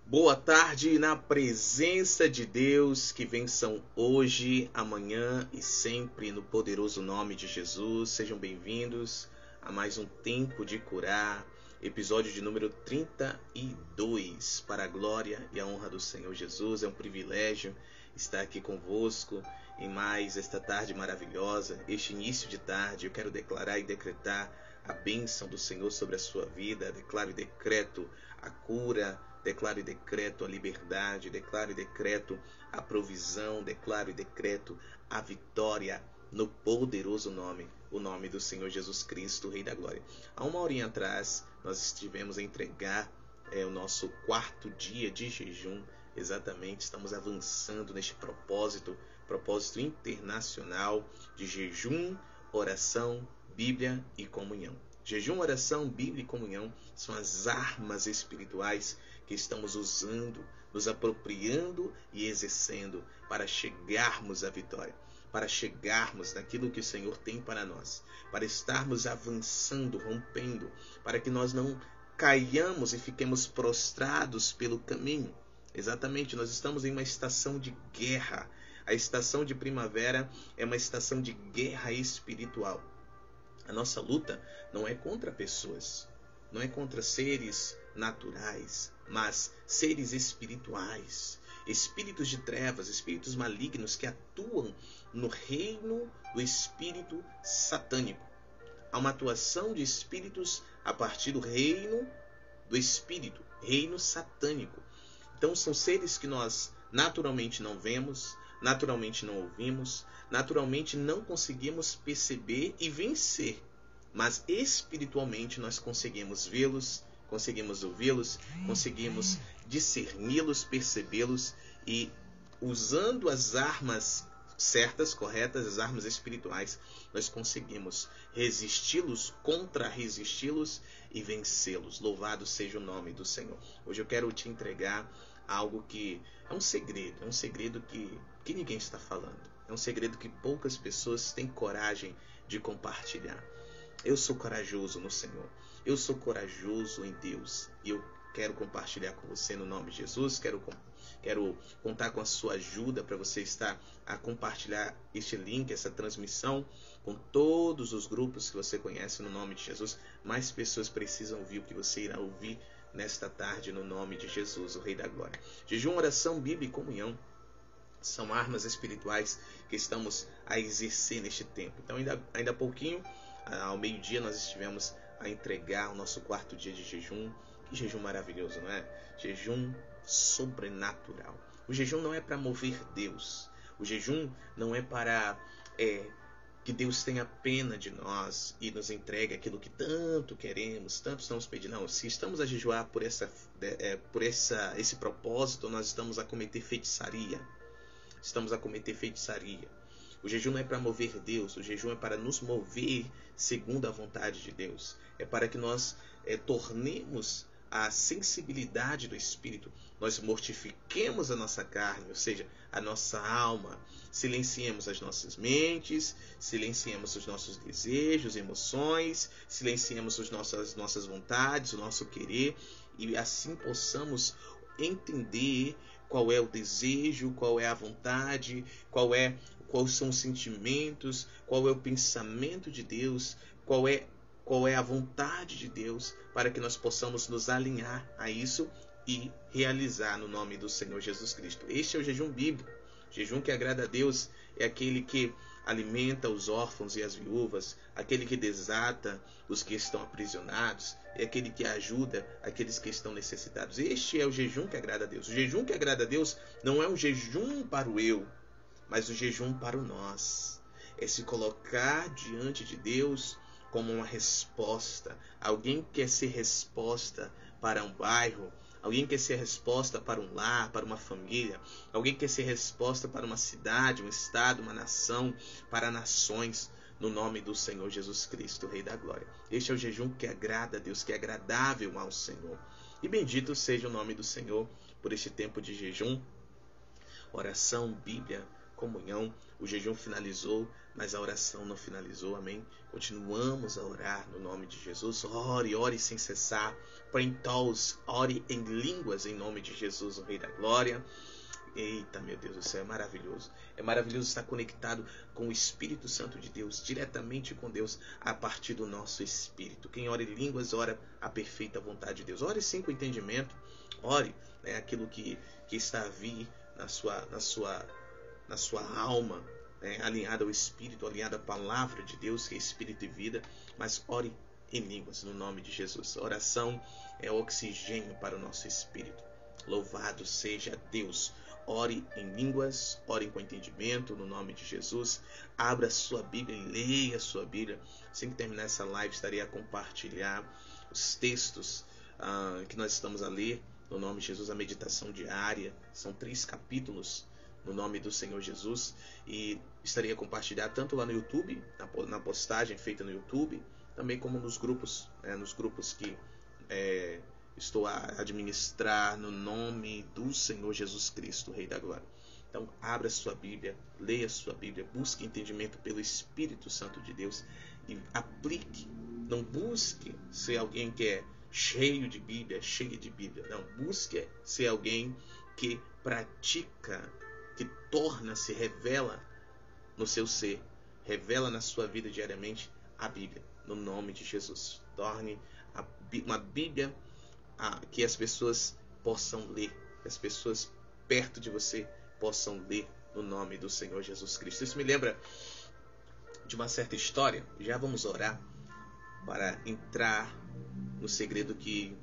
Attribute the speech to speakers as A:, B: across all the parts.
A: Boa tarde na presença de Deus, que vençam hoje, amanhã e sempre no poderoso nome de Jesus. Sejam bem-vindos a mais um Tempo de Curar, episódio de número 32, para a glória e a honra do Senhor Jesus. É um privilégio estar aqui convosco em mais esta tarde maravilhosa, este início de tarde. Eu quero declarar e decretar a bênção do Senhor sobre a sua vida. Declaro e decreto a cura, declaro e decreto a liberdade, declaro e decreto a provisão, declaro e decreto a vitória no poderoso nome, o nome do Senhor Jesus Cristo, Rei da Glória. Há uma horinha atrás, nós estivemos a entregar o nosso quarto dia de jejum. Exatamente, estamos avançando neste propósito internacional de jejum, oração, Bíblia e comunhão. Jejum, oração, Bíblia e comunhão são as armas espirituais que estamos usando, nos apropriando e exercendo para chegarmos à vitória, para chegarmos naquilo que o Senhor tem para nós, para estarmos avançando, rompendo, para que nós não caiamos e fiquemos prostrados pelo caminho. Exatamente, nós estamos em uma estação de guerra. A estação de primavera é uma estação de guerra espiritual. A nossa luta não é contra pessoas, não é contra seres naturais, mas seres espirituais, espíritos de trevas, espíritos malignos que atuam no reino do espírito satânico. Há uma atuação de espíritos a partir do reino do espírito, reino satânico. Então são seres que nós naturalmente não vemos, naturalmente não ouvimos, naturalmente não conseguimos perceber e vencer, mas espiritualmente nós conseguimos vê-los, conseguimos ouvi-los, conseguimos discerni-los, percebê-los, e usando as armas certas, corretas, as armas espirituais, nós conseguimos resisti-los, contra-resisti-los e vencê-los. Louvado seja o nome do Senhor. Hoje eu quero te entregar algo que é um segredo que ninguém está falando. É um segredo que poucas pessoas têm coragem de compartilhar. Eu sou corajoso no Senhor. Eu sou corajoso em Deus. E eu quero compartilhar com você no nome de Jesus. Quero contar com a sua ajuda para você estar a compartilhar este link, essa transmissão com todos os grupos que você conhece no nome de Jesus. Mais pessoas precisam ouvir o que você irá ouvir nesta tarde no nome de Jesus, o Rei da Glória. Jejum, oração, Bíblia e comunhão são armas espirituais que estamos a exercer neste tempo. Então ainda há pouquinho, ao meio-dia, nós estivemos a entregar o nosso quarto dia de jejum. Que jejum maravilhoso, não é? Jejum sobrenatural. O jejum não é para mover Deus. O jejum não é para que Deus tenha pena de nós e nos entregue aquilo que tanto queremos, tanto estamos pedindo. Não, se estamos a jejuar por esse propósito, nós estamos a cometer feitiçaria. Estamos a cometer feitiçaria. O jejum não é para mover Deus, o jejum é para nos mover segundo a vontade de Deus. É para que nós tornemos a sensibilidade do Espírito, nós mortifiquemos a nossa carne, ou seja, a nossa alma, silenciemos as nossas mentes, silenciemos os nossos desejos, emoções, silenciemos as nossas vontades, o nosso querer, e assim possamos entender qual é o desejo, qual é a vontade, quais são os sentimentos, qual é o pensamento de Deus, qual é a vontade de Deus, para que nós possamos nos alinhar a isso e realizar no nome do Senhor Jesus Cristo. Este é o jejum bíblico. O jejum que agrada a Deus é aquele que alimenta os órfãos e as viúvas, aquele que desata os que estão aprisionados, é aquele que ajuda aqueles que estão necessitados. Este é o jejum que agrada a Deus. O jejum que agrada a Deus não é um jejum para o eu, mas o jejum para o nós. É se colocar diante de Deus como uma resposta. Alguém quer ser resposta para um bairro, alguém quer ser resposta para um lar, para uma família, alguém quer ser resposta para uma cidade, um estado, uma nação, para nações, no nome do Senhor Jesus Cristo, Rei da Glória. Este é o jejum que agrada a Deus, que é agradável ao Senhor. E bendito seja o nome do Senhor por este tempo de jejum, oração, Bíblia, comunhão. O jejum finalizou, mas a oração não finalizou, amém? Continuamos a orar no nome de Jesus. Ore sem cessar. Prentos, ore em línguas em nome de Jesus, o Rei da Glória. Eita, meu Deus do céu, é maravilhoso. É maravilhoso estar conectado com o Espírito Santo de Deus, diretamente com Deus, a partir do nosso espírito. Quem ora em línguas, ora a perfeita vontade de Deus. Ore sim com entendimento, ore, né, aquilo que está a vir na sua alma, né, alinhado ao Espírito, alinhado à palavra de Deus, que é Espírito e vida, mas ore em línguas, no nome de Jesus. A oração é oxigênio para o nosso espírito. Louvado seja Deus. Ore em línguas, ore com entendimento, no nome de Jesus. Abra sua Bíblia e leia a sua Bíblia. Assim que terminar essa live, estarei a compartilhar os textos que nós estamos a ler, no nome de Jesus, a meditação diária. São 3 capítulos, no nome do Senhor Jesus. E estarei a compartilhar tanto lá no YouTube, na postagem feita no YouTube, também como nos grupos, nos grupos que estou a administrar no nome do Senhor Jesus Cristo, Rei da Glória. Então, abra sua Bíblia, leia sua Bíblia, busque entendimento pelo Espírito Santo de Deus e aplique. Não busque ser alguém que é cheio de Bíblia, cheio de Bíblia. Não, busque ser alguém que pratica, que torna-se, revela no seu ser, revela na sua vida diariamente a Bíblia, no nome de Jesus. Torne uma Bíblia que as pessoas possam ler, que as pessoas perto de você possam ler, no nome do Senhor Jesus Cristo. Isso me lembra de uma certa história. Já vamos orar para entrar no segredo que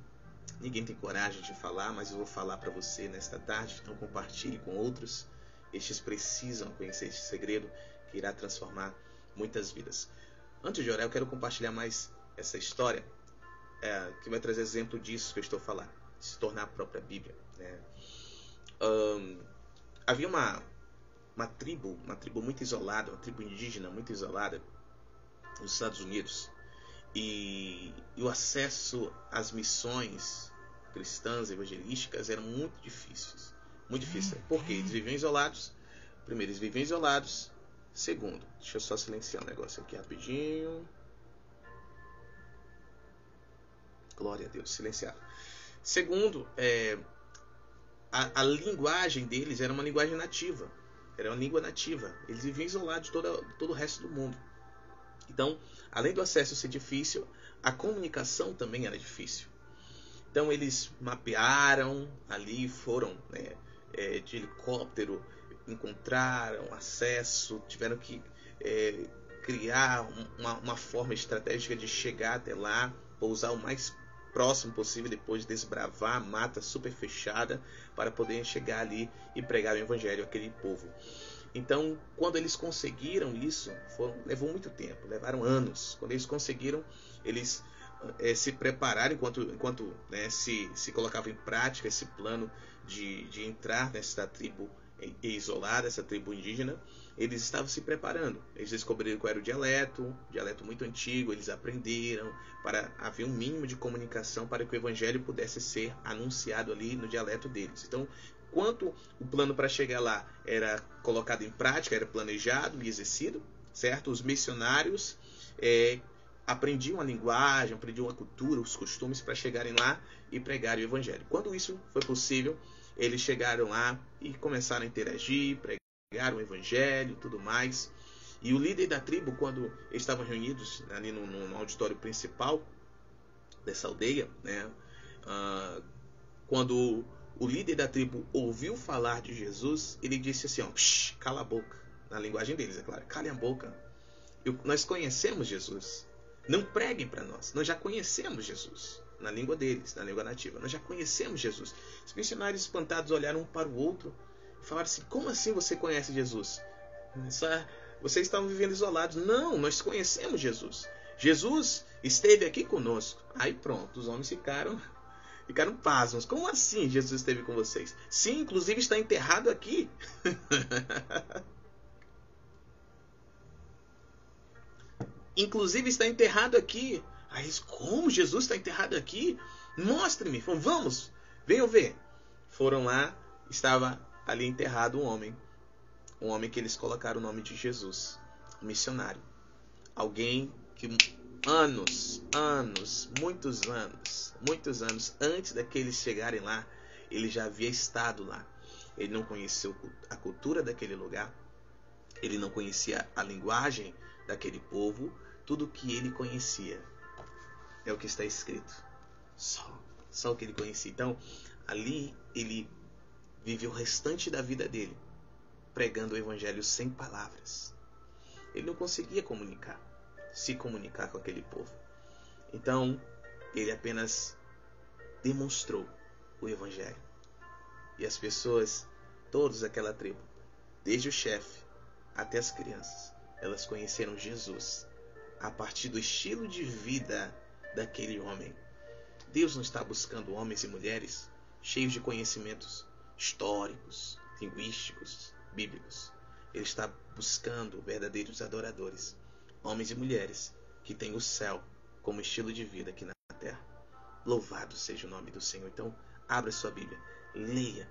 A: ninguém tem coragem de falar, mas eu vou falar para você nesta tarde. Então compartilhe com outros. Estes precisam conhecer este segredo que irá transformar muitas vidas. Antes de orar, eu quero compartilhar mais essa história que vai trazer exemplo disso que eu estou falando, se tornar a própria Bíblia, né? Havia uma tribo muito isolada, uma tribo indígena muito isolada nos Estados Unidos, e o acesso às missões cristãs, evangelísticas, eram muito difíceis. Muito difícil. Porque eles viviam isolados. Primeiro, eles viviam isolados. Segundo, deixa eu só silenciar um negócio aqui rapidinho. Glória a Deus, silenciado. Segundo, a linguagem deles era uma linguagem nativa. Era uma língua nativa. Eles viviam isolados de todo o resto do mundo. Então, além do acesso ser difícil, a comunicação também era difícil. Então, eles mapearam ali, foram de helicóptero, encontraram acesso, tiveram que criar uma forma estratégica de chegar até lá, pousar o mais próximo possível, depois de desbravar a mata super fechada, para poderem chegar ali e pregar o evangelho àquele povo. Então, quando eles conseguiram isso, levou muito tempo, levaram anos. Quando eles conseguiram, eles se prepararam enquanto se colocava em prática esse plano de entrar nessa tribo isolada, essa tribo indígena. Eles estavam se preparando. Eles descobriram qual era o dialeto muito antigo. Eles aprenderam para haver um mínimo de comunicação para que o evangelho pudesse ser anunciado ali no dialeto deles. Então, enquanto o plano para chegar lá era colocado em prática, era planejado e exercido, certo? Os missionários aprendiam a linguagem, aprendiam a cultura, os costumes para chegarem lá e pregarem o evangelho. Quando isso foi possível, eles chegaram lá e começaram a interagir, pregaram o evangelho, tudo mais. E o líder da tribo, quando eles estavam reunidos ali no auditório principal dessa aldeia, quando o líder da tribo ouviu falar de Jesus, ele disse assim, cala a boca, na linguagem deles, é claro, cala a boca. Nós conhecemos Jesus. Não preguem para nós. Nós já conhecemos Jesus. Na língua deles, na língua nativa. Nós já conhecemos Jesus. Os missionários espantados olharam um para o outro e falaram assim, como assim você conhece Jesus? Vocês estavam vivendo isolados. Não, nós conhecemos Jesus. Jesus esteve aqui conosco. Aí pronto, os homens ficaram pasmos. Como assim Jesus esteve com vocês? Sim, inclusive está enterrado aqui. Inclusive está enterrado aqui. Aí, como Jesus está enterrado aqui? Mostre-me. Vamos, venham ver. Foram lá, estava ali enterrado um homem que eles colocaram o nome de Jesus, um missionário. Alguém que muitos muitos anos antes daqueles chegarem lá, ele já havia estado lá. Ele não conheceu a cultura daquele lugar, ele não conhecia a linguagem daquele povo. Tudo que ele conhecia é o que está escrito. Só o que ele conhecia. Então, ali ele vive o restante da vida dele pregando o evangelho sem palavras. Ele não conseguia se comunicar com aquele povo. Então, ele apenas demonstrou o evangelho. E as pessoas, todos daquela tribo, desde o chefe até as crianças, elas conheceram Jesus a partir do estilo de vida daquele homem. Deus não está buscando homens e mulheres cheios de conhecimentos históricos, linguísticos, bíblicos. Ele está buscando verdadeiros adoradores, homens e mulheres que têm o céu como estilo de vida aqui na terra. Louvado seja o nome do Senhor. Então, abra sua Bíblia, leia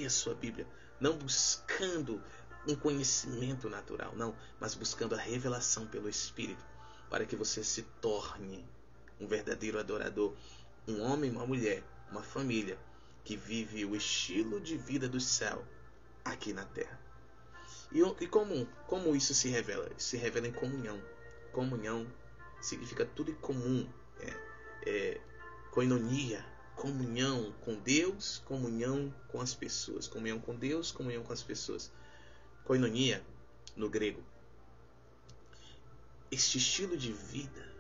A: sua Bíblia, não buscando um conhecimento natural, não, mas buscando a revelação pelo Espírito, para que você se torne um verdadeiro adorador, um homem, uma mulher, uma família que vive o estilo de vida do céu aqui na terra. E como isso se revela? Se revela em comunhão. Comunhão significa tudo em comum. Koinonia, comunhão com Deus, comunhão com as pessoas. Comunhão com Deus, comunhão com as pessoas. Koinonia, no grego. Este estilo de vida,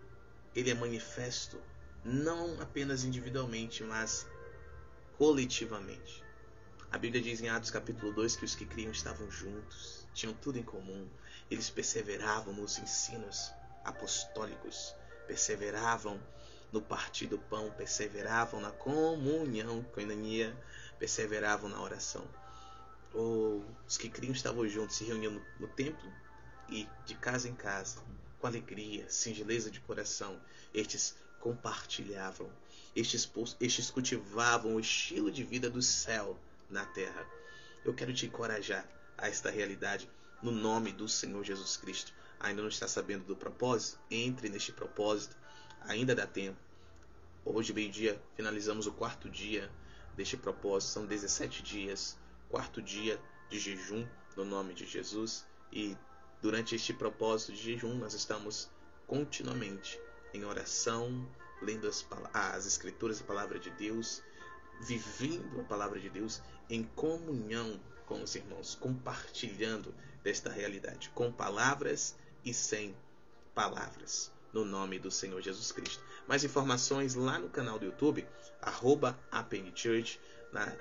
A: ele é manifesto não apenas individualmente, mas coletivamente. A Bíblia diz em Atos capítulo 2 que os que criam estavam juntos, tinham tudo em comum. Eles perseveravam nos ensinos apostólicos, perseveravam no partir do pão, perseveravam na comunhão, koinonia, perseveravam na oração. Os que criam estavam juntos, se reuniam no templo e de casa em casa, com alegria, singeleza de coração. Estes compartilhavam, estes cultivavam o estilo de vida do céu na terra. Eu quero te encorajar a esta realidade no nome do Senhor Jesus Cristo. Ainda não está sabendo do propósito? Entre neste propósito, ainda dá tempo. Hoje, meio-dia, finalizamos o 4º dia deste propósito. São 17 dias, 4º dia de jejum no nome de Jesus. E durante este propósito de jejum, nós estamos continuamente em oração, lendo as Escrituras, a Palavra de Deus, vivendo a Palavra de Deus em comunhão com os irmãos, compartilhando desta realidade, com palavras e sem palavras, no nome do Senhor Jesus Cristo. Mais informações lá no canal do YouTube, @APNChurch.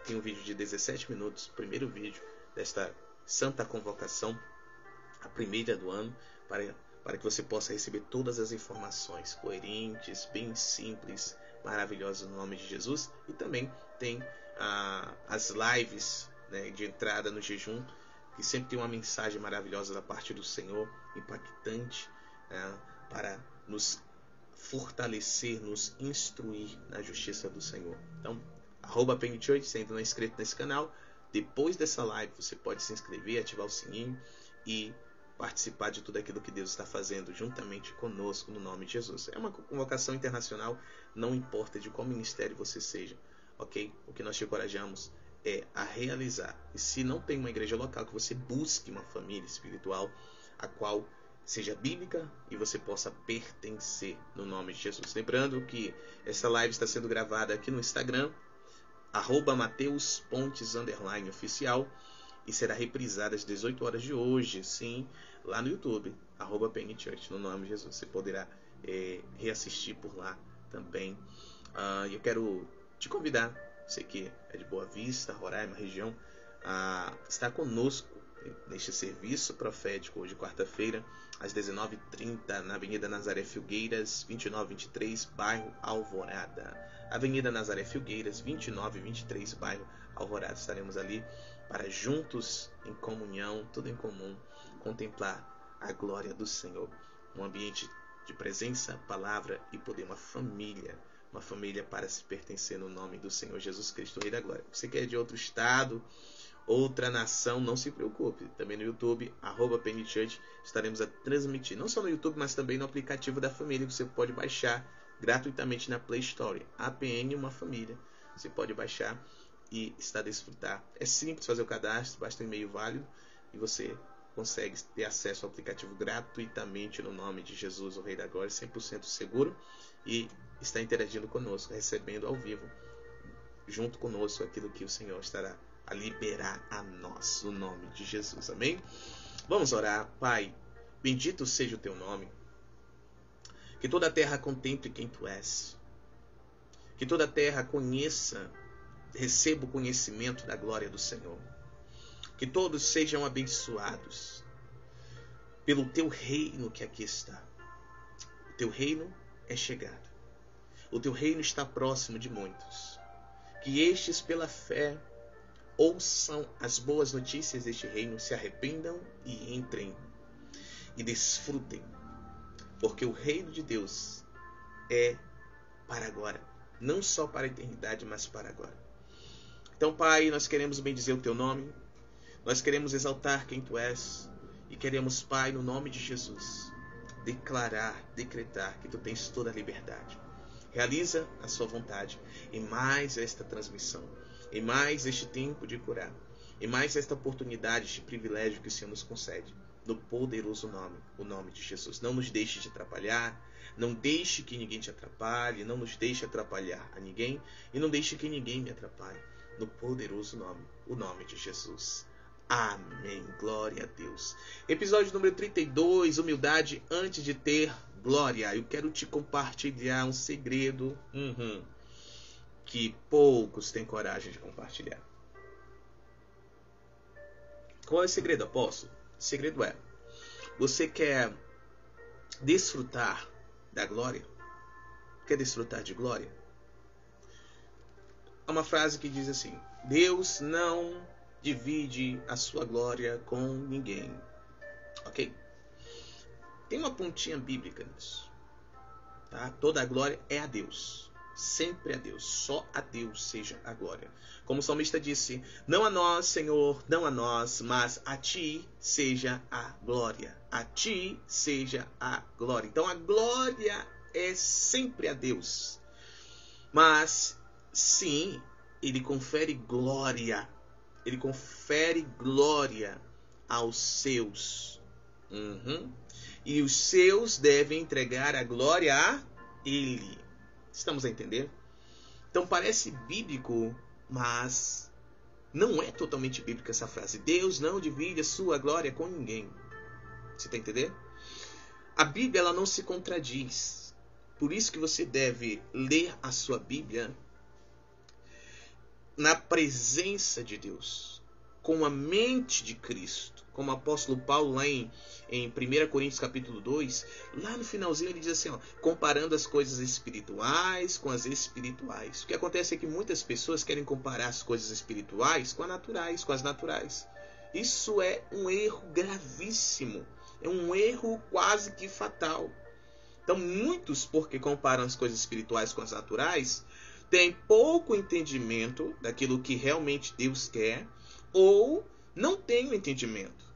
A: Tem um vídeo de 17 minutos, primeiro vídeo desta santa convocação, a primeira do ano, para que você possa receber todas as informações coerentes, bem simples, maravilhosas no nome de Jesus. E também tem as lives, né, de entrada no jejum, que sempre tem uma mensagem maravilhosa da parte do Senhor, impactante, né, para nos fortalecer, nos instruir na justiça do Senhor. Então, @PNChurch, se ainda não é inscrito nesse canal, depois dessa live você pode se inscrever, ativar o sininho e participar de tudo aquilo que Deus está fazendo juntamente conosco no nome de Jesus. É uma convocação internacional, não importa de qual ministério você seja, ok? O que nós te encorajamos é a realizar. E se não tem uma igreja local, que você busque uma família espiritual a qual seja bíblica e você possa pertencer no nome de Jesus. Lembrando que essa live está sendo gravada aqui no Instagram, @MateusPontes_oficial, e será reprisada às 18 horas de hoje, sim, lá no YouTube, @PNChurch, no nome de Jesus. Você poderá reassistir por lá também. Eu quero te convidar, você que é de Boa Vista, Roraima, região, a estar conosco neste serviço profético hoje, quarta-feira, às 19h30, na Avenida Nazaré Filgueiras, 2923, bairro Alvorada. Avenida Nazaré Filgueiras, 2923, bairro Alvorada. Estaremos ali para juntos, em comunhão, tudo em comum, contemplar a glória do Senhor. Um ambiente de presença, palavra e poder, uma família para se pertencer no nome do Senhor Jesus Cristo, Rei da Glória. Você que é de outro estado, outra nação, não se preocupe. Também no YouTube, @PNChurch, estaremos a transmitir, não só no YouTube, mas também no aplicativo da família, que você pode baixar gratuitamente na Play Store. APN Uma Família. Você pode baixar e está a desfrutar. É simples fazer o cadastro, basta um e-mail válido e você consegue ter acesso ao aplicativo gratuitamente no nome de Jesus, o Rei da Glória, 100% seguro, e está interagindo conosco, recebendo ao vivo, junto conosco, aquilo que o Senhor estará a liberar a nós, no nome de Jesus. Amém? Vamos orar. Pai, bendito seja o teu nome. Que toda a terra contemple quem tu és. Que toda a terra conheça, receba o conhecimento da glória do Senhor. Que todos sejam abençoados pelo teu reino que aqui está. O teu reino é chegado. O teu reino está próximo de muitos. Que estes, pela fé, ouçam as boas notícias deste reino, se arrependam e entrem e desfrutem. Porque o reino de Deus é para agora. Não só para a eternidade, mas para agora. Então, Pai, nós queremos bendizer o teu nome. Nós queremos exaltar quem tu és. E queremos, Pai, no nome de Jesus, decretar que tu tens toda a liberdade. Realiza a sua vontade em mais esta transmissão, em mais este tempo de curar, em mais esta oportunidade, este privilégio que o Senhor nos concede, no poderoso nome, o nome de Jesus. Não nos deixe de atrapalhar, não deixe que ninguém te atrapalhe, não nos deixe atrapalhar a ninguém e não deixe que ninguém me atrapalhe, no poderoso nome, o nome de Jesus. Amém. Glória a Deus. Episódio número 32, humildade antes de ter glória. Eu quero te compartilhar um segredo que poucos têm coragem de compartilhar. Qual é o segredo, apóstolo? O segredo é: você quer desfrutar da glória? Quer desfrutar de glória? Há uma frase que diz assim: Deus não divide a sua glória com ninguém. Ok? Tem uma pontinha bíblica nisso. Tá? Toda a glória é a Deus. Sempre a Deus. Só a Deus seja a glória. Como o salmista disse: não a nós, Senhor, não a nós, mas a ti seja a glória. A ti seja a glória. Então a glória é sempre a Deus. Mas, sim, ele confere glória. Ele confere glória aos seus. E os seus devem entregar a glória a ele. Estamos a entender? Então parece bíblico, mas não é totalmente bíblica essa frase. Deus não divide a sua glória com ninguém. Você está entendendo? A Bíblia, ela não se contradiz. Por isso que você deve ler a sua Bíblia na presença de Deus, com a mente de Cristo. Como o apóstolo Paulo lá em 1 Coríntios capítulo 2, lá no finalzinho ele diz assim, comparando as coisas espirituais com as espirituais. O que acontece é que muitas pessoas querem comparar as coisas espirituais com as naturais. Isso é um erro gravíssimo. É um erro quase que fatal. Então muitos, porque comparam as coisas espirituais com as naturais, têm pouco entendimento daquilo que realmente Deus quer, ou não têm o entendimento.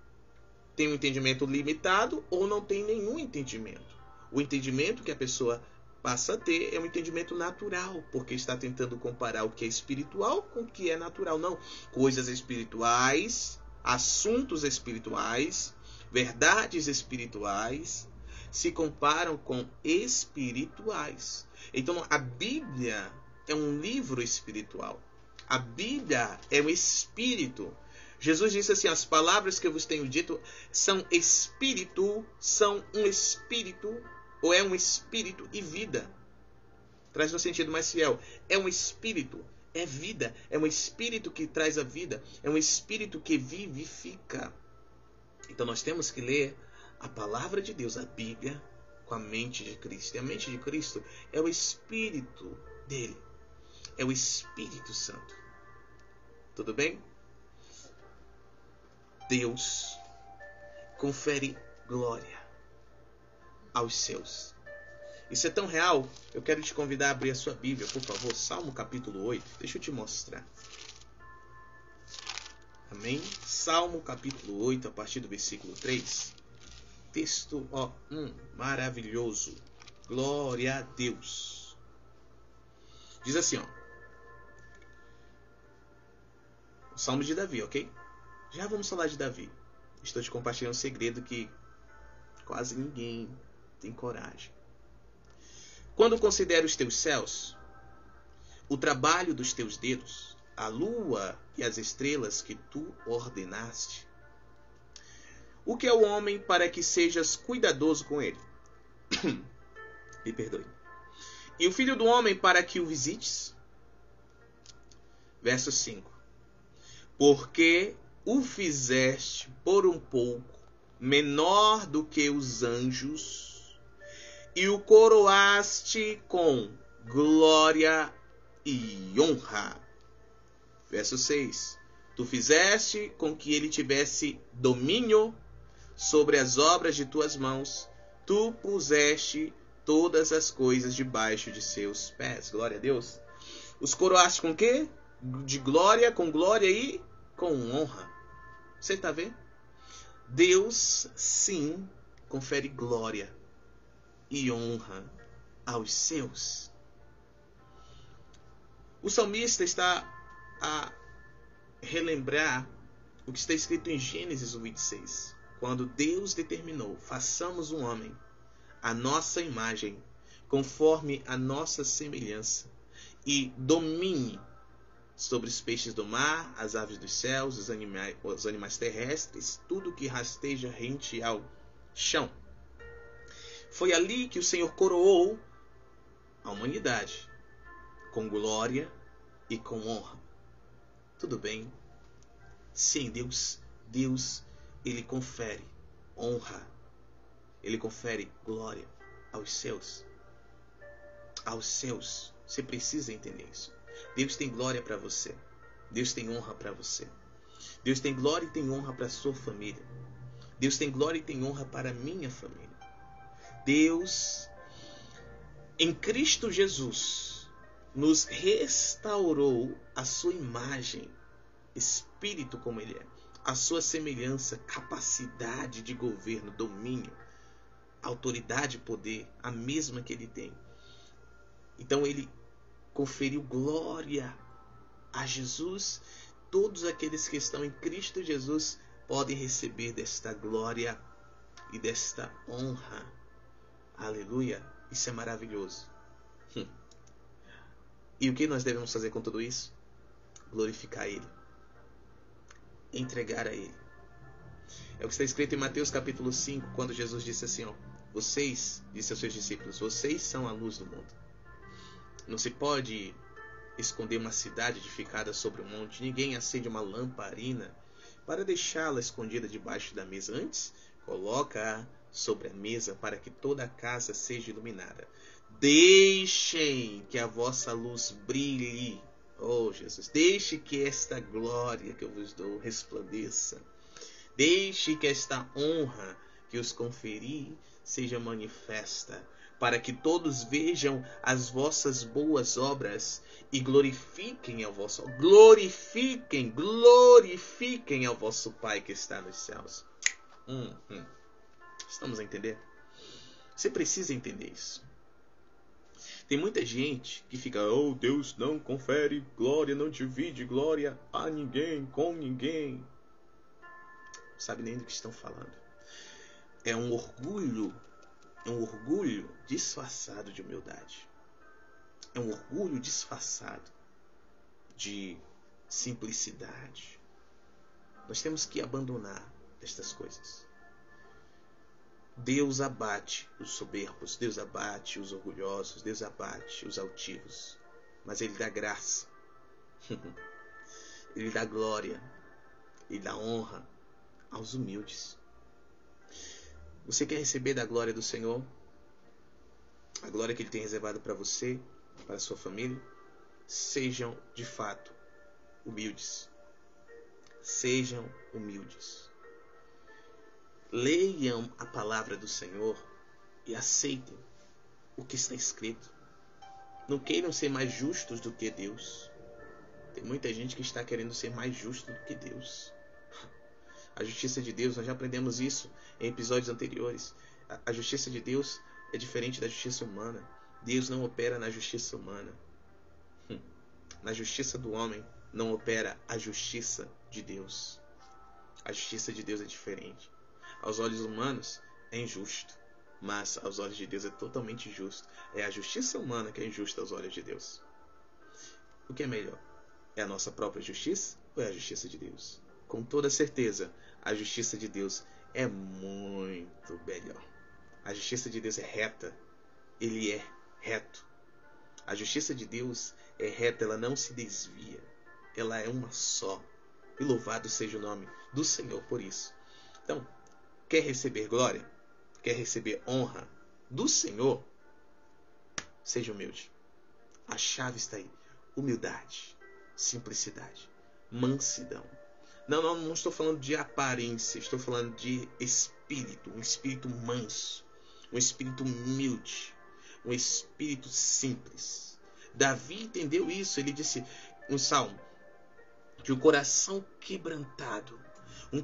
A: Tem um entendimento limitado ou não tem nenhum entendimento. O entendimento que a pessoa passa a ter é um entendimento natural, porque está tentando comparar o que é espiritual com o que é natural. Não, coisas espirituais, assuntos espirituais, verdades espirituais se comparam com espirituais. Então a Bíblia é um livro espiritual. A Bíblia é um espírito. Jesus disse assim, as palavras que eu vos tenho dito são espírito, são um espírito, ou é um espírito e vida. Traz no sentido mais fiel. É um espírito, é vida, é um espírito que traz a vida, é um espírito que vivifica. Então nós temos que ler a palavra de Deus, a Bíblia, com a mente de Cristo. E a mente de Cristo é o espírito dele, é o Espírito Santo. Tudo bem? Deus confere glória aos seus. Isso é tão real, eu quero te convidar a abrir a sua Bíblia, por favor, Salmo capítulo 8. Deixa eu te mostrar. Amém? Salmo capítulo 8, a partir do versículo 3. Texto maravilhoso. Glória a Deus. Diz assim, ó. O Salmo de Davi, ok? Já vamos falar de Davi. Estou te compartilhando um segredo que quase ninguém tem coragem. Quando considero os teus céus, o trabalho dos teus dedos, a lua e as estrelas que tu ordenaste, o que é o homem para que sejas cuidadoso com ele? Me perdoe. E o filho do homem para que o visites? Verso 5. Porque o fizeste por um pouco menor do que os anjos, e o coroaste com glória e honra. Verso 6. Tu fizeste com que ele tivesse domínio sobre as obras de tuas mãos, tu puseste todas as coisas debaixo de seus pés. Glória a Deus. Os coroaste com quê? De glória, com glória e com honra. Você está vendo? Deus, sim, confere glória e honra aos seus. O salmista está a relembrar o que está escrito em Gênesis 26. Quando Deus determinou, façamos um homem, a nossa imagem, conforme a nossa semelhança, e domine sobre os peixes do mar, as aves dos céus, os animais terrestres, tudo que rasteja rente ao chão. Foi ali que o Senhor coroou a humanidade com glória e com honra. Tudo bem? Sim, Deus, ele confere honra, ele confere glória aos seus. Aos seus. Você precisa entender isso. Deus tem glória para você. Deus tem honra para você. Deus tem glória e tem honra para a sua família. Deus tem glória e tem honra para a minha família. Deus, em Cristo Jesus, nos restaurou a sua imagem, espírito como ele é, a sua semelhança, capacidade de governo, domínio, autoridade, poder, a mesma que ele tem. Então ele conferiu glória a Jesus. Todos aqueles que estão em Cristo Jesus podem receber desta glória e desta honra. Aleluia! Isso é maravilhoso. E o que nós devemos fazer com tudo isso? Glorificar Ele. Entregar a Ele. É o que está escrito em Mateus capítulo 5, quando Jesus disse assim, ó, vocês, disse aos seus discípulos, vocês são a luz do mundo. Não se pode esconder uma cidade edificada sobre um monte. Ninguém acende uma lamparina para deixá-la escondida debaixo da mesa. Antes, coloca-a sobre a mesa para que toda a casa seja iluminada. Deixem que a vossa luz brilhe. Oh, Jesus, deixe que esta glória que eu vos dou resplandeça. Deixe que esta honra que os conferi seja manifesta, para que todos vejam as vossas boas obras e glorifiquem ao vosso Pai que está nos céus. Estamos a entender? Você precisa entender isso. Tem muita gente que fica, oh, Deus não confere glória, não divide glória a ninguém, com ninguém. Não sabe nem do que estão falando. É um orgulho disfarçado de humildade. É um orgulho disfarçado de simplicidade. Nós temos que abandonar estas coisas. Deus abate os soberbos, Deus abate os orgulhosos, Deus abate os altivos. Mas Ele dá graça, Ele dá glória, Ele dá honra aos humildes. Você quer receber da glória do Senhor? A glória que Ele tem reservado para você, para a sua família? Sejam, de fato, humildes. Sejam humildes. Leiam a palavra do Senhor e aceitem o que está escrito. Não queiram ser mais justos do que Deus. Tem muita gente que está querendo ser mais justo do que Deus. A justiça de Deus, nós já aprendemos isso em episódios anteriores. A justiça de Deus é diferente da justiça humana. Deus não opera na justiça humana. Na justiça do homem não opera a justiça de Deus. A justiça de Deus é diferente. Aos olhos humanos é injusto, mas aos olhos de Deus é totalmente justo. É a justiça humana que é injusta aos olhos de Deus. O que é melhor? É a nossa própria justiça ou é a justiça de Deus? Com toda certeza, a justiça de Deus é muito melhor. A justiça de Deus é reta. Ele é reto. A justiça de Deus é reta, ela não se desvia. Ela é uma só. E louvado seja o nome do Senhor por isso. Então, quer receber glória? Quer receber honra do Senhor? Seja humilde. A chave está aí. Humildade, simplicidade, mansidão. Não estou falando de aparência, estou falando de espírito, um espírito manso, um espírito humilde, um espírito simples. Davi entendeu isso, ele disse no Salmo, que o coração quebrantado, um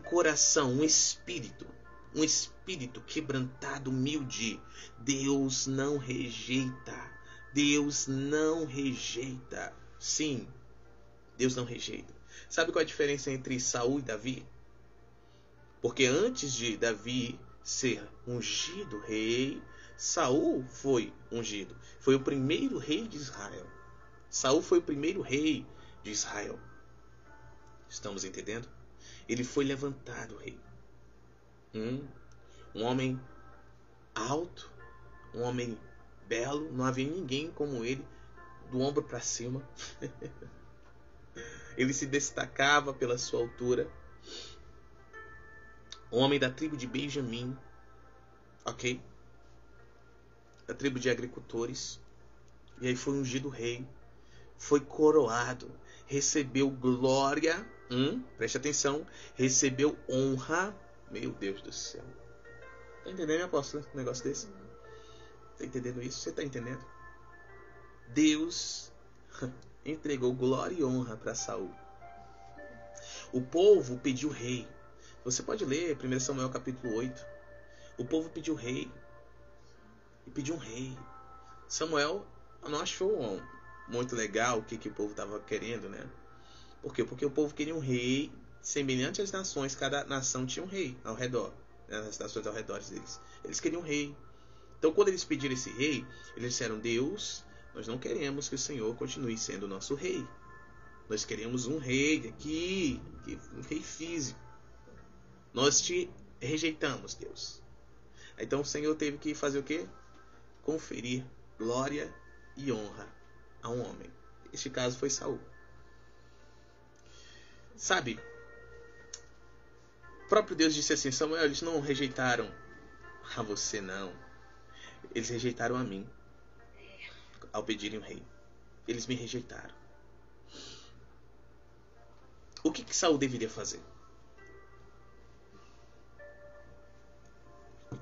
A: espírito quebrantado, humilde, Deus não rejeita. Deus não rejeita. Sim, Deus não rejeita. Sabe qual é a diferença entre Saul e Davi? Porque antes de Davi ser ungido rei, Saul foi ungido. Foi o primeiro rei de Israel. Saul foi o primeiro rei de Israel. Estamos entendendo? Ele foi levantado rei. Um homem alto, um homem belo, não havia ninguém como ele, do ombro para cima. Ele se destacava pela sua altura. Um homem da tribo de Benjamim, ok? Da tribo de agricultores. E aí foi ungido rei, foi coroado, recebeu glória, preste atenção, recebeu honra. Meu Deus do céu. Tá entendendo, apóstolo, um negócio desse? Tá entendendo isso? Você tá entendendo? Deus entregou glória e honra para Saul. O povo pediu rei. Você pode ler 1 Samuel capítulo 8. O povo pediu rei. E pediu um rei. Samuel não achou muito legal o que o povo estava querendo, né? Por quê? Porque o povo queria um rei semelhante às nações. Cada nação tinha um rei ao redor, né? As nações ao redor deles. Eles queriam um rei. Então, quando eles pediram esse rei, eles disseram: Deus, nós não queremos que o Senhor continue sendo o nosso rei. Nós queremos um rei aqui, um rei físico. Nós te rejeitamos, Deus. Então, o Senhor teve que fazer o quê? Conferir glória e honra a um homem. Este caso foi Saul. Sabe, o próprio Deus disse assim: Samuel, eles não rejeitaram a você, não. Eles rejeitaram a mim ao pedirem um rei. Eles me rejeitaram. O que Saul deveria fazer?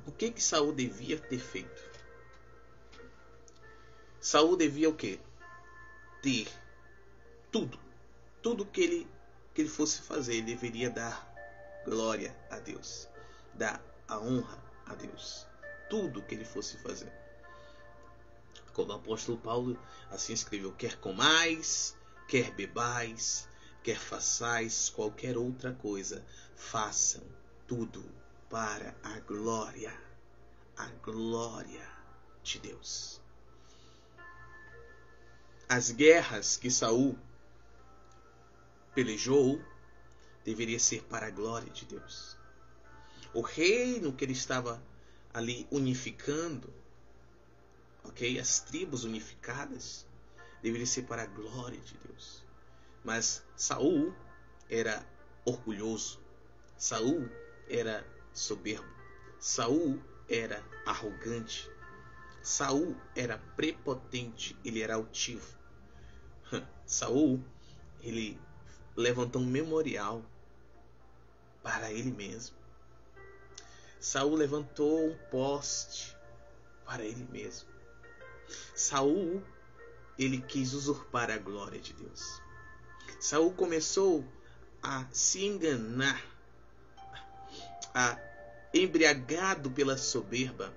A: O que Saul devia ter feito? Saul devia o quê? Ter tudo. Tudo que ele fosse fazer, ele deveria dar glória a Deus. Dar a honra a Deus. Tudo que ele fosse fazer. Como o apóstolo Paulo assim escreveu: quer comais, quer bebais, quer façais qualquer outra coisa, façam tudo para a glória de Deus. As guerras que Saul pelejou deveria ser para a glória de Deus. O reino que ele estava ali unificando, ok? As tribos unificadas deveria ser para a glória de Deus. Mas Saul era orgulhoso. Saul era soberbo. Saul era arrogante. Saul era prepotente. Ele era altivo. Saul, ele levantou um memorial para ele mesmo. Saul levantou um poste para ele mesmo. Saul, ele quis usurpar a glória de Deus. Saul começou a se enganar, embriagado pela soberba,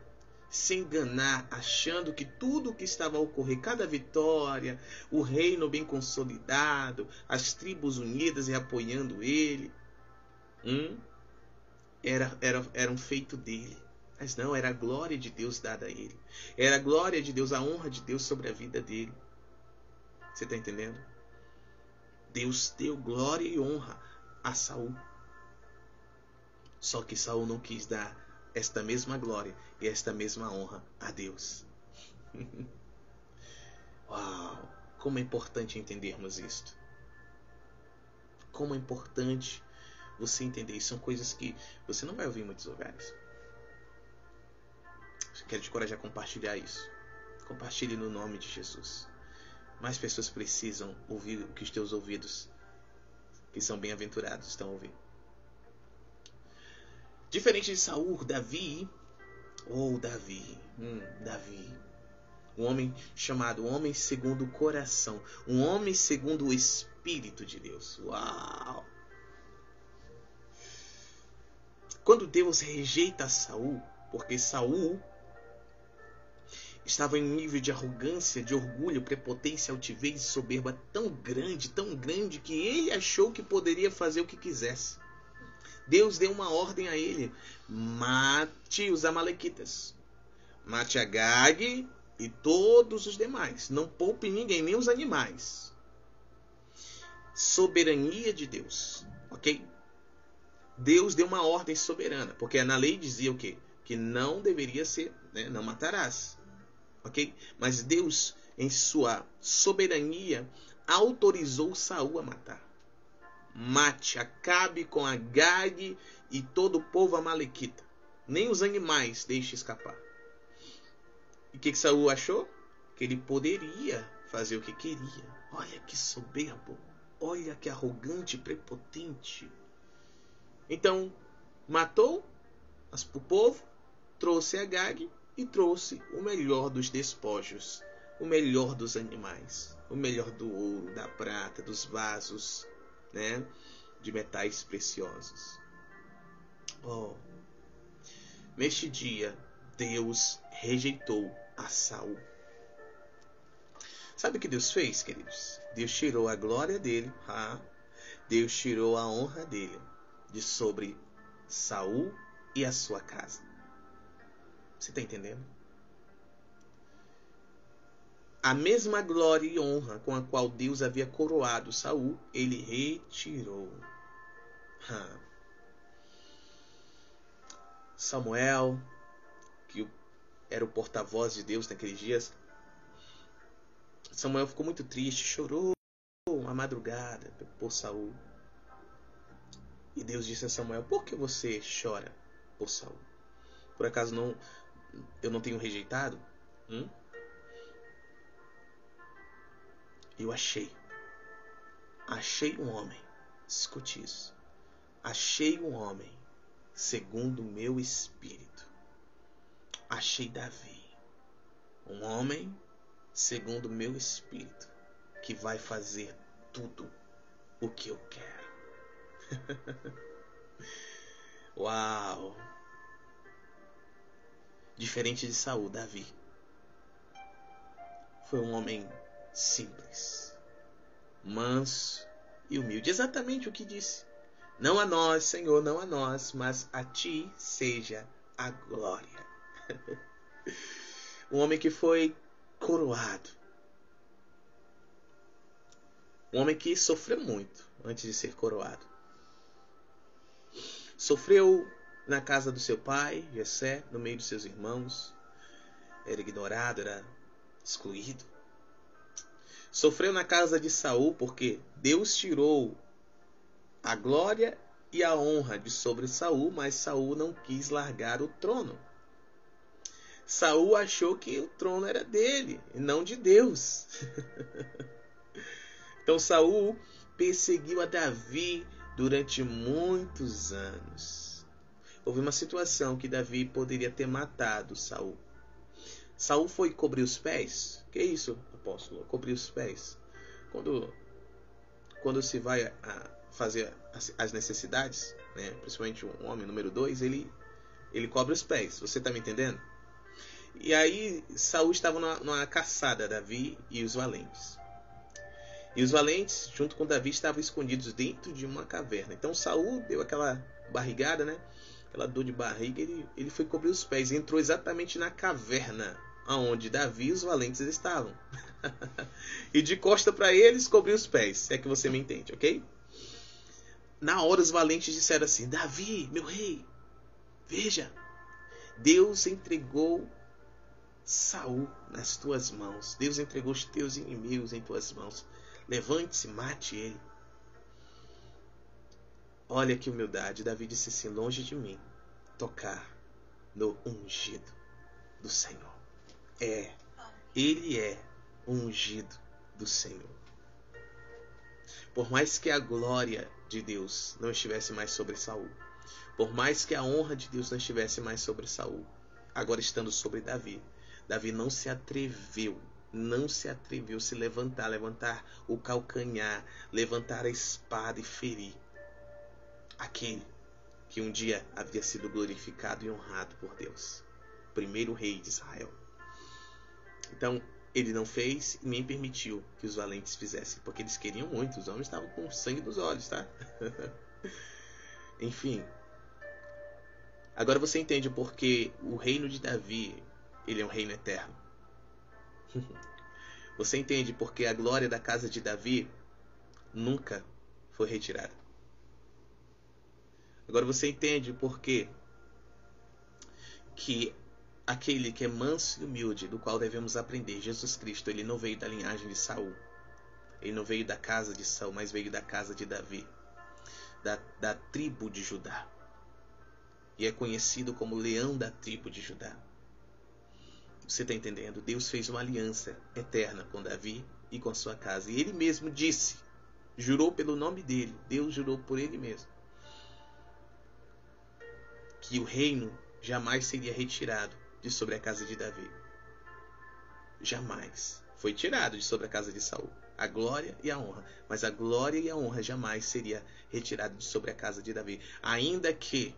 A: se enganar, achando que tudo o que estava a ocorrer, cada vitória, o reino bem consolidado, as tribos unidas e apoiando ele, era um feito dele. Mas não, era a glória de Deus dada a ele. Era a glória de Deus, a honra de Deus sobre a vida dele. Você está entendendo? Deus deu glória e honra a Saul. Só que Saul não quis dar esta mesma glória e esta mesma honra a Deus. Uau! Como é importante entendermos isto. Como é importante você entender isso. São coisas que você não vai ouvir em muitos lugares. Quero te encorajar a compartilhar isso. Compartilhe no nome de Jesus. Mais pessoas precisam ouvir o que os teus ouvidos, que são bem-aventurados, estão ouvindo. Diferente de Saul, Davi, um homem chamado homem segundo o coração, um homem segundo o Espírito de Deus. Uau! Quando Deus rejeita Saul, porque Saul estava em um nível de arrogância, de orgulho, prepotência, altivez e soberba tão grande, que ele achou que poderia fazer o que quisesse. Deus deu uma ordem a ele: mate os amalequitas, mate Agag e todos os demais, não poupe ninguém, nem os animais. Soberania de Deus, ok? Deus deu uma ordem soberana, porque na lei dizia o quê? Que não deveria ser, né? Não matarás. Okay? Mas Deus, em sua soberania, autorizou Saul a matar. Mate, acabe com Agag e todo o povo amalequita. Nem os animais deixe escapar. E o que Saul achou? Que ele poderia fazer o que queria. Olha que soberbo. Olha que arrogante, prepotente. Então, matou o povo, trouxe Agag e trouxe o melhor dos despojos, o melhor dos animais, o melhor do ouro, da prata, dos vasos, né, de metais preciosos. Neste dia, Deus rejeitou a Saul. Sabe o que Deus fez, queridos? Deus tirou a glória dele, Deus tirou a honra dele de sobre Saul e a sua casa. Você está entendendo? A mesma glória e honra com a qual Deus havia coroado Saul, ele retirou. Samuel, que era o porta-voz de Deus naqueles dias, Samuel ficou muito triste, chorou uma madrugada por Saul. E Deus disse a Samuel: por que você chora por Saul? Por acaso eu não tenho rejeitado? Eu achei um homem, escute isso, achei um homem segundo o meu espírito. Achei Davi, um homem segundo o meu espírito, que vai fazer tudo o que eu quero. Uau! Diferente de Saul, Davi foi um homem simples, manso e humilde. Exatamente o que disse: não a nós, Senhor, não a nós, mas a ti seja a glória. Um homem que foi coroado. Um homem que sofreu muito antes de ser coroado. Sofreu na casa do seu pai, Jessé, no meio dos seus irmãos. Era ignorado, era excluído. Sofreu na casa de Saul porque Deus tirou a glória e a honra de sobre Saul, mas Saul não quis largar o trono. Saul achou que o trono era dele e não de Deus. Então Saul perseguiu a Davi durante muitos anos. Houve uma situação que Davi poderia ter matado Saul. Saul foi cobrir os pés. Que isso, apóstolo? Cobrir os pés. Quando se vai a fazer as necessidades, né, principalmente um homem número 2, ele cobre os pés. Você está me entendendo? E aí Saul estava numa caçada, Davi e os valentes. E os valentes, junto com Davi, estavam escondidos dentro de uma caverna. Então Saul deu aquela barrigada, né? Aquela dor de barriga, ele foi cobrir os pés. Entrou exatamente na caverna onde Davi e os valentes estavam. E de costa para eles, cobriu os pés. Se é que você me entende, ok? Na hora os valentes disseram assim: Davi, meu rei, veja, Deus entregou Saul nas tuas mãos. Deus entregou os teus inimigos em tuas mãos. Levante-se, mate ele. Olha que humildade. Davi disse assim: longe de mim tocar no ungido do Senhor. Ele é o ungido do Senhor. Por mais que a glória de Deus não estivesse mais sobre Saul, por mais que a honra de Deus não estivesse mais sobre Saul, agora estando sobre Davi, Davi não se atreveu a se levantar o calcanhar, levantar a espada e ferir aquele que um dia havia sido glorificado e honrado por Deus, primeiro rei de Israel. Então ele não fez e nem permitiu que os valentes fizessem, porque eles queriam muito. Os homens estavam com sangue nos olhos, tá? Enfim, agora você entende porque o reino de Davi, ele é um reino eterno. Você entende porque a glória da casa de Davi nunca foi retirada. Agora você entende porque que aquele que é manso e humilde, do qual devemos aprender, Jesus Cristo, ele não veio da linhagem de Saul. Ele não veio da casa de Saul, mas veio da casa de Davi, da tribo de Judá. E é conhecido como leão da tribo de Judá. Você está entendendo? Deus fez uma aliança eterna com Davi e com sua casa. E ele mesmo disse, jurou pelo nome dele, Deus jurou por ele mesmo, que o reino jamais seria retirado de sobre a casa de Davi. Jamais. Foi tirado de sobre a casa de Saul a glória e a honra, mas a glória e a honra jamais seria retirada de sobre a casa de Davi, ainda que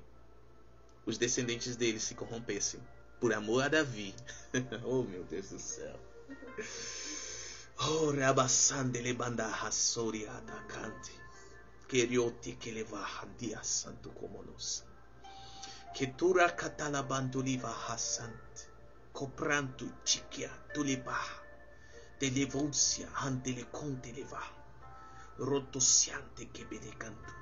A: os descendentes dele se corrompessem por amor a Davi. Oh, meu Deus do céu. Oh, rabassandele bandarra soriada cante. Queriote que levar dia santo como nos. Que tura catalabantuliva hassant. Copranto chiquia tuliba. Televôncia antele conteleva. Rotociante que bedecanto.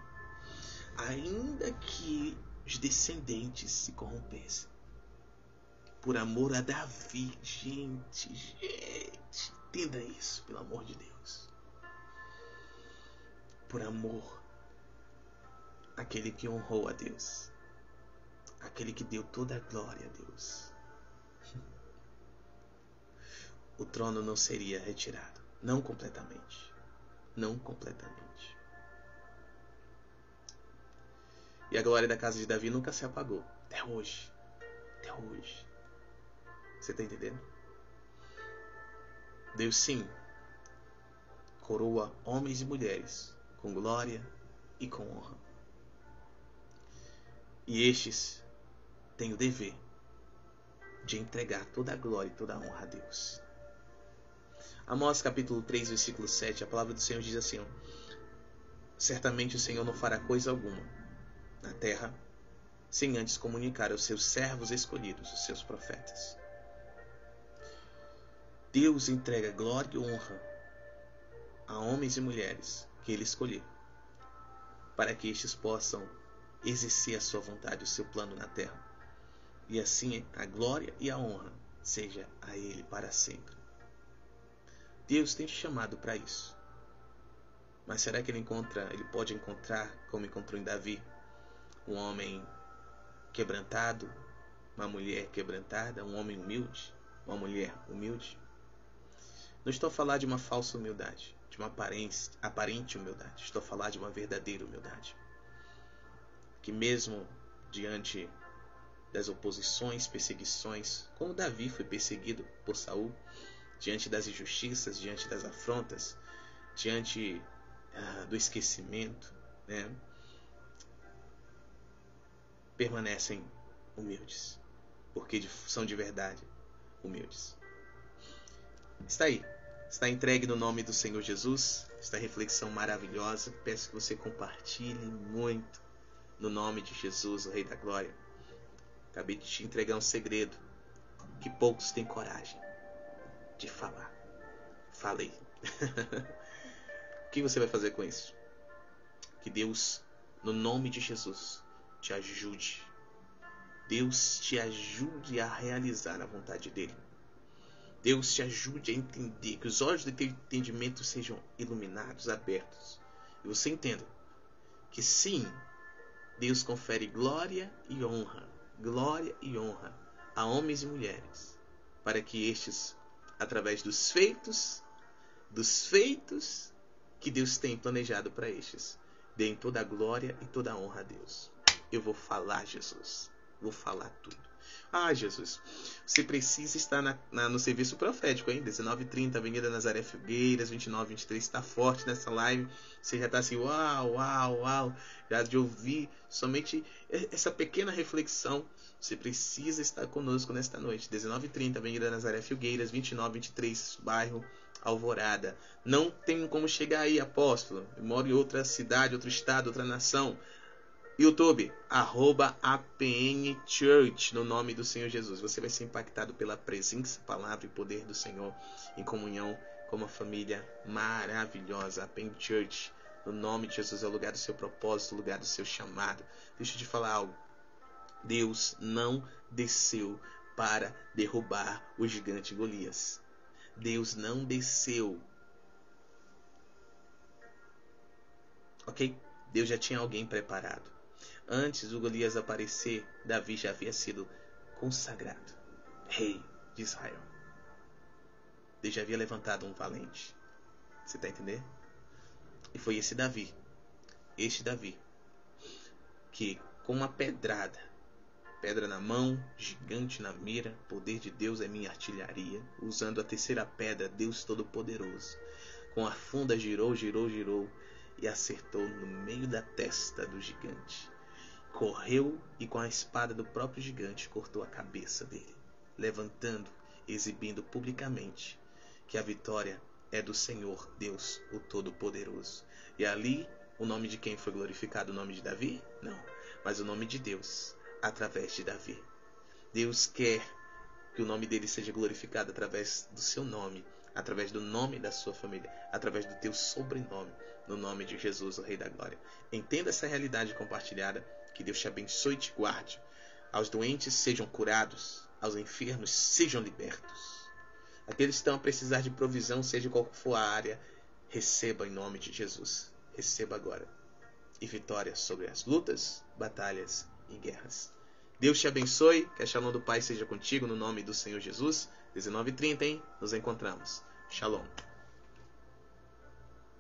A: Ainda que os descendentes se corrompessem por amor a Davi, gente, entenda isso, pelo amor de Deus. Por amor àquele que honrou a Deus, aquele que deu toda a glória a Deus, o trono não seria retirado, não completamente, não completamente. E a glória da casa de Davi nunca se apagou, até hoje, até hoje. Você está entendendo? Deus sim coroa homens e mulheres com glória e com honra. E estes têm o dever de entregar toda a glória e toda a honra a Deus. Amós capítulo 3, versículo 7, a palavra do Senhor diz assim: certamente o Senhor não fará coisa alguma na terra sem antes comunicar aos seus servos escolhidos, os seus profetas. Deus entrega glória e honra a homens e mulheres que Ele escolher, para que estes possam exercer a sua vontade, o seu plano na terra. E assim a glória e a honra seja a Ele para sempre. Deus tem te chamado para isso. Mas será que Ele pode encontrar, como encontrou em Davi, um homem quebrantado, uma mulher quebrantada, um homem humilde, uma mulher humilde? Não estou a falar de uma falsa humildade, de uma aparente humildade. Estou a falar de uma verdadeira humildade. Que mesmo diante das oposições, perseguições, como Davi foi perseguido por Saul, diante das injustiças, diante das afrontas, diante do esquecimento, né, permanecem humildes, porque são de verdade, humildes. Está aí. Está entregue no nome do Senhor Jesus. Esta reflexão maravilhosa. Peço que você compartilhe muito no nome de Jesus, o Rei da Glória. Acabei de te entregar um segredo que poucos têm coragem de falar. Falei. O que você vai fazer com isso? Que Deus, no nome de Jesus, te ajude. Deus te ajude a realizar a vontade dele. Deus te ajude a entender, que os olhos do teu entendimento sejam iluminados, abertos. E você entenda que sim, Deus confere glória e honra a homens e mulheres, para que estes, através dos feitos que Deus tem planejado para estes, deem toda a glória e toda a honra a Deus. Eu vou falar, Jesus. Vou falar tudo. Ah, Jesus, você precisa estar no serviço profético, hein? 19h30, Avenida Nazaré Filgueiras, 29h23. Está forte nessa live. Você já está assim, uau. Já de ouvir somente essa pequena reflexão. Você precisa estar conosco nesta noite. 19h30, Avenida Nazaré Filgueiras, 29h23, bairro Alvorada. Não tem como chegar aí, apóstolo. Eu moro em outra cidade, outro estado, outra nação. YouTube, @APN Church, no nome do Senhor Jesus. Você vai ser impactado pela presença, palavra e poder do Senhor em comunhão com uma família maravilhosa. APN Church, no nome de Jesus, é o lugar do seu propósito, o lugar do seu chamado. Deixa eu te falar algo. Deus não desceu para derrubar o gigante Golias. Deus não desceu. Ok? Deus já tinha alguém preparado. Antes do Golias aparecer, Davi já havia sido consagrado rei de Israel. Deus já havia levantado um valente. Você está entendendo? E foi este Davi, que com uma pedra na mão, gigante na mira, poder de Deus é minha artilharia, usando a terceira pedra, Deus Todo-Poderoso, com a funda girou e acertou no meio da testa do gigante. Correu e com a espada do próprio gigante cortou a cabeça dele, levantando, exibindo publicamente que a vitória é do Senhor Deus, o Todo-Poderoso. E ali, o nome de quem foi glorificado? O nome de Davi? Não, mas o nome de Deus, através de Davi. Deus quer que o nome dele seja glorificado através do seu nome, através do nome da sua família, através do teu sobrenome, no nome de Jesus, o Rei da Glória. Entenda essa realidade compartilhada. Que Deus te abençoe e te guarde. Aos doentes sejam curados, aos enfermos sejam libertos. Aqueles que estão a precisar de provisão, seja qual for a área, receba em nome de Jesus. Receba agora. E vitória sobre as lutas, batalhas e guerras. Deus te abençoe, que a Shalom do Pai seja contigo no nome do Senhor Jesus. 19h30, hein? Nos encontramos. Shalom.